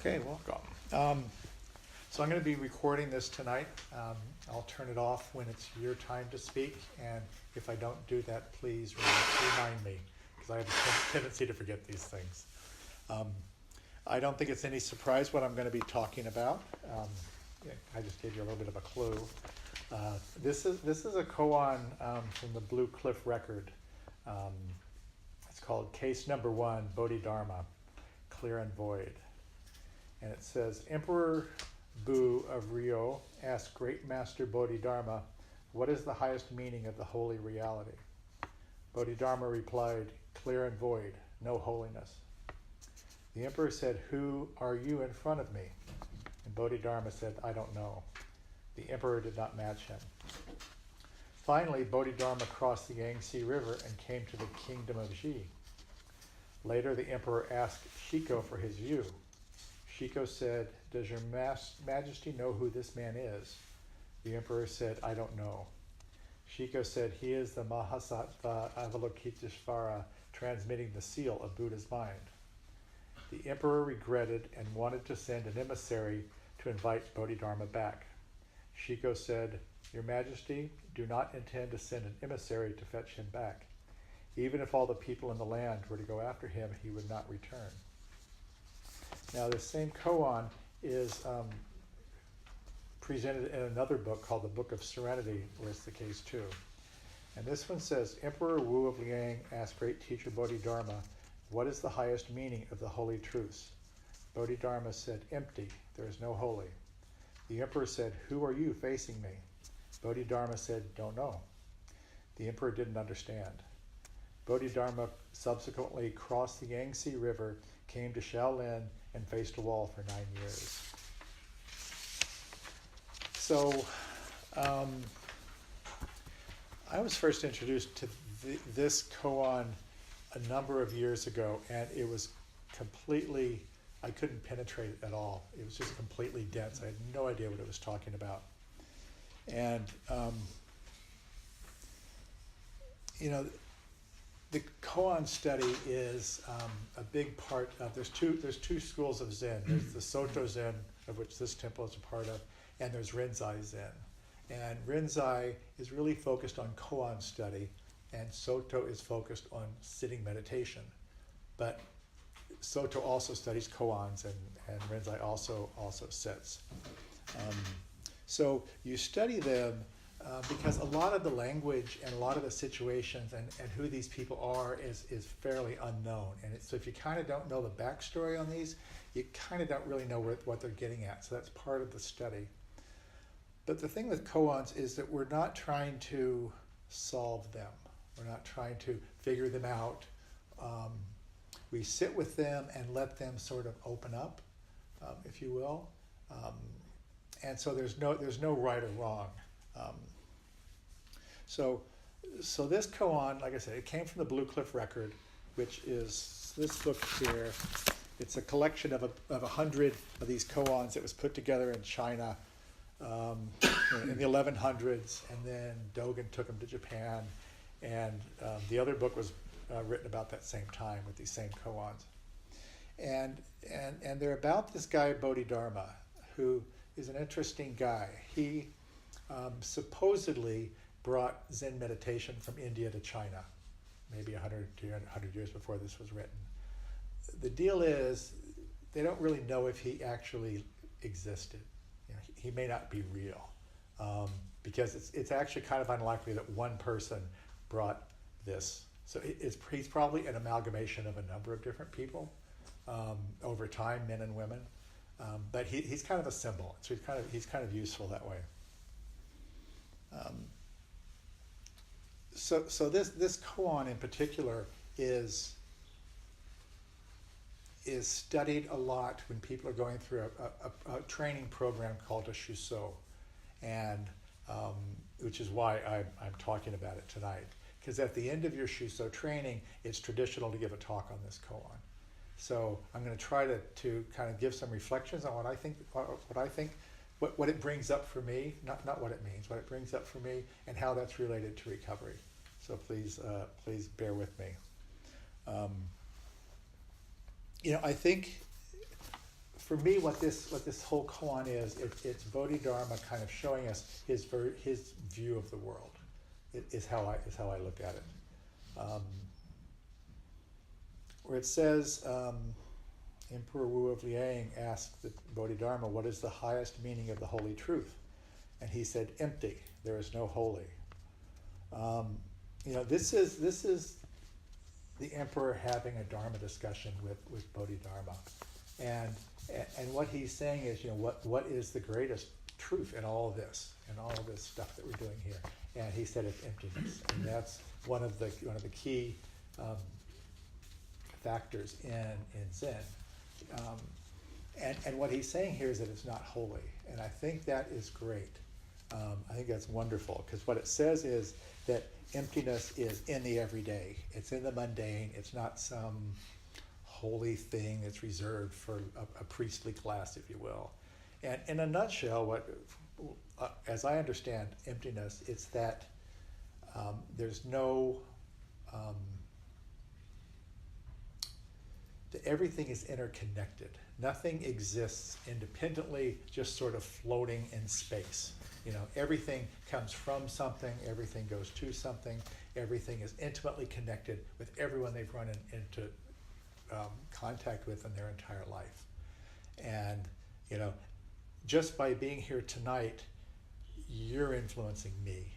Okay, welcome. So I'm going to be recording this tonight. I'll turn it off when it's your time to speak, and if I don't do that, please remind me, because I have a tendency to forget these things. I don't think it's any surprise what I'm going to be talking about. I just gave you a little bit of a clue. This is a koan from the Blue Cliff Record. It's called Case Number 1, Bodhidharma, Clear and Void. And it says, Emperor Bu of Ryo asked Great Master Bodhidharma, what is the highest meaning of the holy reality? Bodhidharma replied, clear and void, no holiness. The emperor said, who are you in front of me? And Bodhidharma said, I don't know. The emperor did not match him. Finally, Bodhidharma crossed the Yangtze River and came to the kingdom of Ji. Later, the emperor asked Shiko for his view. Shiko said, does your majesty know who this man is? The emperor said, I don't know. Shiko said, he is the Mahasattva Avalokiteshvara, transmitting the seal of Buddha's mind. The emperor regretted and wanted to send an emissary to invite Bodhidharma back. Shiko said, your majesty, do not intend to send an emissary to fetch him back. Even if all the people in the land were to go after him, he would not return. Now, this same koan is presented in another book called the Book of Serenity, where it's the case too. And this one says, Emperor Wu of Liang asked great teacher Bodhidharma, what is the highest meaning of the holy truths? Bodhidharma said, empty, there is no holy. The emperor said, who are you facing me? Bodhidharma said, don't know. The emperor didn't understand. Bodhidharma subsequently crossed the Yangtze River, came to Shaolin, and faced a wall for 9 years. So, I was first introduced to this koan a number of years ago, and it was completely, I couldn't penetrate it at all. It was just completely dense. I had no idea what it was talking about. And, the koan study is a big part of, there's two schools of Zen. There's the Soto Zen, of which this temple is a part of, and there's Rinzai Zen. And Rinzai is really focused on koan study, and Soto is focused on sitting meditation. But Soto also studies koans, and Rinzai also sits. So you study them because a lot of the language and a lot of the situations and who these people are is fairly unknown. And so if you kind of don't know the backstory on these, you kind of don't really know what they're getting at. So that's part of the study. But the thing with koans is that we're not trying to solve them. We're not trying to figure them out. We sit with them and let them sort of open up, if you will. And so there's no right or wrong. So this koan, like I said, it came from the Blue Cliff Record, which is this book here. It's a collection of 100 of these koans that was put together in China in the 1100s, and then Dogen took them to Japan, and the other book was written about that same time with these same koans. And they're about this guy Bodhidharma, who is an interesting guy. He supposedly brought Zen meditation from India to China, maybe 100 years before this was written. The deal is, they don't really know if he actually existed. He may not be real, because it's actually kind of unlikely that one person brought this. So he's probably an amalgamation of a number of different people over time, men and women. But he's kind of a symbol, so he's kind of useful that way. So this koan in particular is studied a lot when people are going through a training program called a shuso, and which is why I'm talking about it tonight. Because at the end of your shuso training, it's traditional to give a talk on this koan. So I'm going to try to kind of give some reflections on what I think, what it brings up for me, not what it means, what it brings up for me, and how that's related to recovery. So please bear with me. I think for me, what this whole koan is, it's Bodhidharma kind of showing us his view of the world. Is how I look at it. Where it says, Emperor Wu of Liang asked the Bodhidharma, "What is the highest meaning of the holy truth?" And he said, "Empty. There is no holy." This is the emperor having a Dharma discussion with Bodhidharma, and what he's saying is, what is the greatest truth in all of this stuff that we're doing here? And he said it's emptiness, and that's one of the key factors in Zen. And what he's saying here is that it's not holy, and I think that is great. I think that's wonderful, because what it says is that emptiness is in the everyday. It's in the mundane. It's not some holy thing that's reserved for a priestly class, if you will. And in a nutshell, as I understand emptiness, it's that there's no, that everything is interconnected. Nothing exists independently, just sort of floating in space. Everything comes from something, everything goes to something, everything is intimately connected with everyone they've run into contact with in their entire life. And, just by being here tonight, you're influencing me,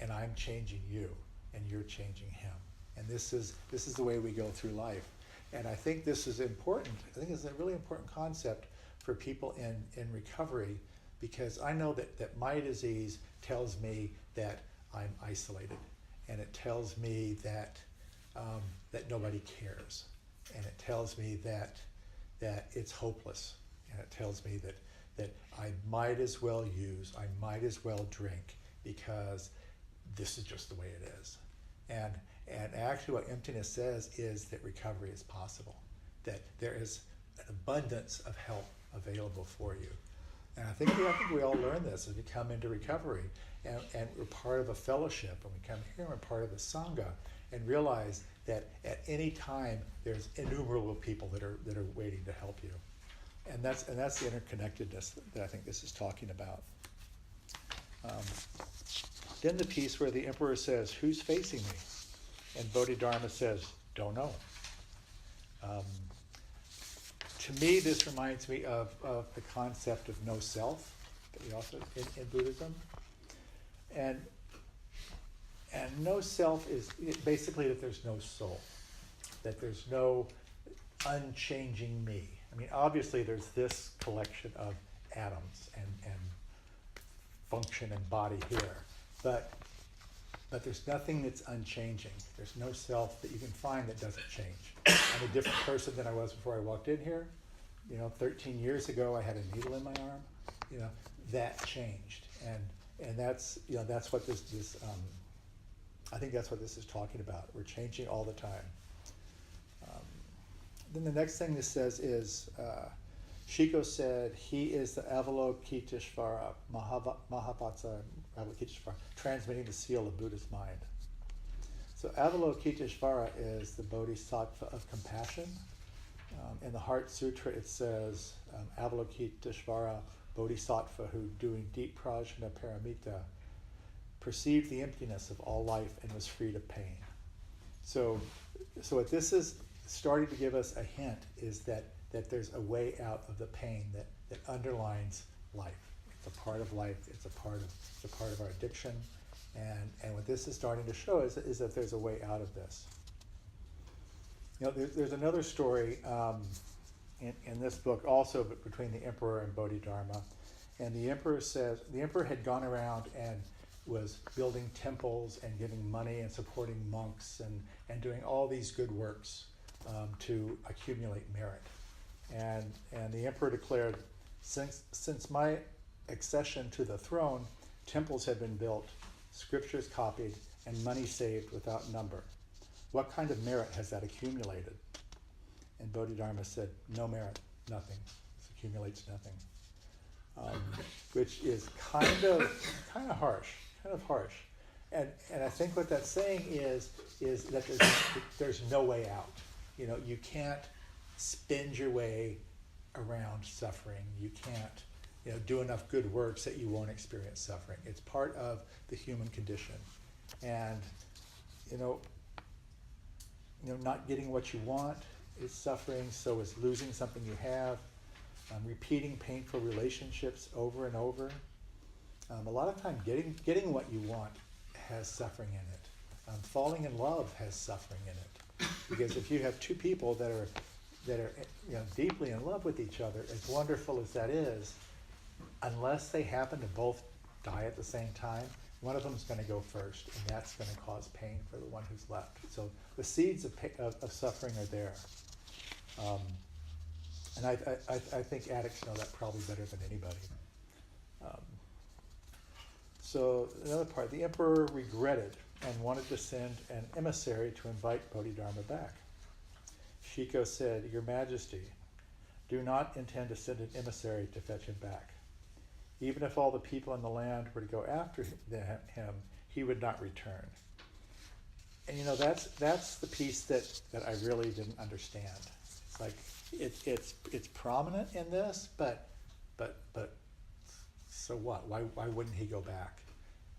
and I'm changing you, and you're changing him. And this is the way we go through life. And I think this is important. I think it's a really important concept for people in recovery, because I know that my disease tells me that I'm isolated, and it tells me that nobody cares, and it tells me that it's hopeless, and it tells me that I might as well use, I might as well drink, because this is just the way it is. And actually what emptiness says is that recovery is possible, that there is an abundance of help available for you. And I think we all learn this as we come into recovery, and we're part of a fellowship, and we come here and we're part of the Sangha, and realize that at any time there's innumerable people that are waiting to help you. And that's the interconnectedness that I think this is talking about. Then the piece where the emperor says, "Who's facing me?" And Bodhidharma says, "Don't know." To me, this reminds me of the concept of no self that we also in Buddhism, and no self is basically that there's no soul, that there's no unchanging me. I mean, obviously, there's this collection of atoms and function and body here, but there's nothing that's unchanging. There's no self that you can find that doesn't change. I'm a different person than I was before I walked in here. 13 years ago, I had a needle in my arm. That changed, and that's what this I think that's what this is talking about. We're changing all the time. Then the next thing this says is, Shiko said, he is the Avalokiteshvara, Mahavatsa Avalokiteshvara, transmitting the seal of Buddha's mind. So Avalokiteshvara is the Bodhisattva of compassion. In the Heart Sutra it says, Avalokiteshvara, Bodhisattva who, doing deep prajna paramita, perceived the emptiness of all life and was freed of pain. So what this is starting to give us a hint is that there's a way out of the pain that underlines life. It's a part of life. It's a part of our addiction, and what this is starting to show is that there's a way out of this. There's another story in this book also between the emperor and Bodhidharma, and the emperor had gone around and was building temples and giving money and supporting monks and doing all these good works to accumulate merit. And the emperor declared, since my accession to the throne, temples have been built, scriptures copied, and money saved without number. What kind of merit has that accumulated? And Bodhidharma said, no merit, nothing. This accumulates nothing. Which is kind of harsh. And I think what that's saying is that there's no way out. You can't spend your way around suffering. You can't, do enough good works that you won't experience suffering. It's part of the human condition. And, not getting what you want is suffering, so is losing something you have. Repeating painful relationships over and over. A lot of time getting what you want has suffering in it. Falling in love has suffering in it. Because if you have two people that are deeply in love with each other, as wonderful as that is, unless they happen to both die at the same time, one of them is going to go first, and that's going to cause pain for the one who's left. So the seeds of suffering are there. And I think addicts know that probably better than anybody. So another part, the emperor regretted and wanted to send an emissary to invite Bodhidharma back. Shiko said, "Your Majesty, do not intend to send an emissary to fetch him back. Even if all the people in the land were to go after him, he would not return." And that's the piece that I really didn't understand. It's like it's prominent in this, but so what? Why wouldn't he go back?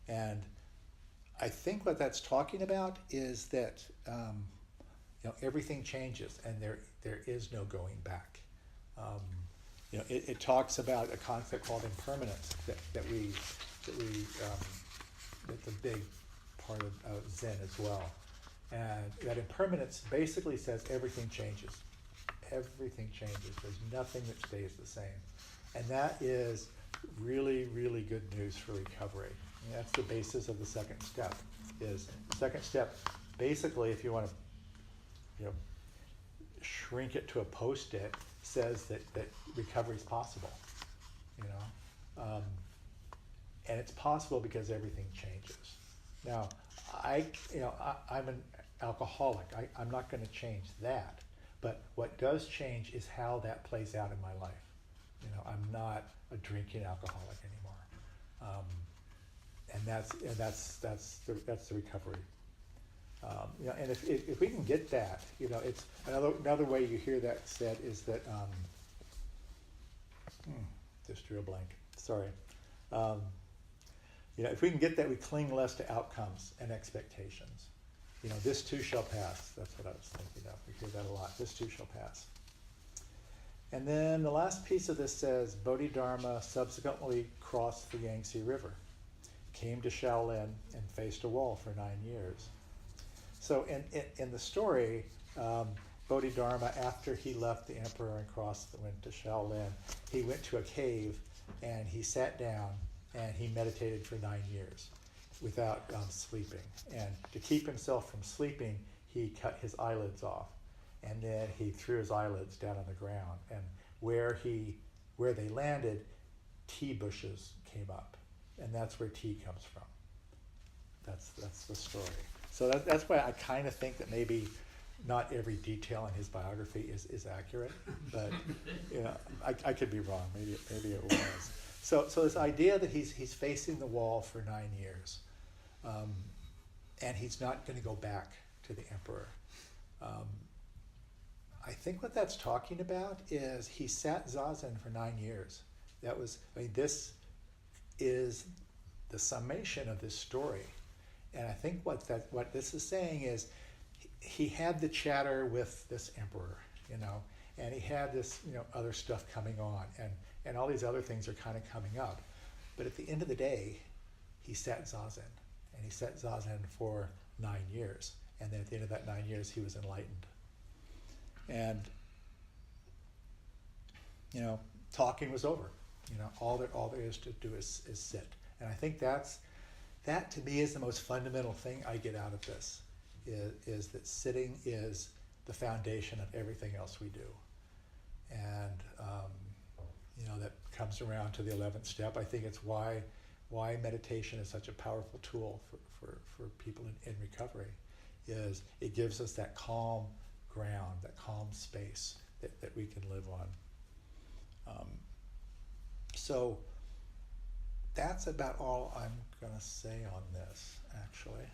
And I think what that's talking about is that everything changes, and there is no going back. It talks about a concept called impermanence that's a big part of Zen as well. And that impermanence basically says everything changes. Everything changes. There's nothing that stays the same. And that is really, really good news for recovery. And that's the basis of the second step. The second step, basically, if you want to shrink it to a post-it, says that recovery is possible. And it's possible because everything changes. Now, I'm an alcoholic. I'm not going to change that. But what does change is how that plays out in my life. I'm not a drinking alcoholic anymore, and that's the recovery. And if we can get that, it's another way you hear that said is that just drew a blank. Sorry. If we can get that, we cling less to outcomes and expectations. This too shall pass. That's what I was thinking of. We hear that a lot. This too shall pass. And then the last piece of this says, Bodhidharma subsequently crossed the Yangtze River, came to Shaolin, and faced a wall for 9 years. So in the story, Bodhidharma, after he left the emperor and went to Shaolin, he went to a cave and he sat down and he meditated for 9 years without sleeping. And to keep himself from sleeping, he cut his eyelids off. And then he threw his eyelids down on the ground. And where they landed, tea bushes came up. And that's where tea comes from. That's the story. So that's why I kind of think that maybe not every detail in his biography is accurate. But I could be wrong. Maybe it was. So this idea that he's facing the wall for 9 years, and he's not going to go back to the emperor. I think what that's talking about is he sat zazen for 9 years. This is the summation of this story. And I think what this is saying is he had the chatter with this emperor, and he had this, other stuff coming on, and all these other things are kind of coming up. But at the end of the day, he sat zazen, and he sat zazen for 9 years. And then at the end of that 9 years, he was enlightened. And, talking was over. All there is to do is sit. And I think that to me is the most fundamental thing I get out of this, is that sitting is the foundation of everything else we do. And, that comes around to the 11th step. I think it's why meditation is such a powerful tool for people in recovery, is it gives us that calm ground, that calm space that we can live on. So that's about all I'm going to say on this, actually.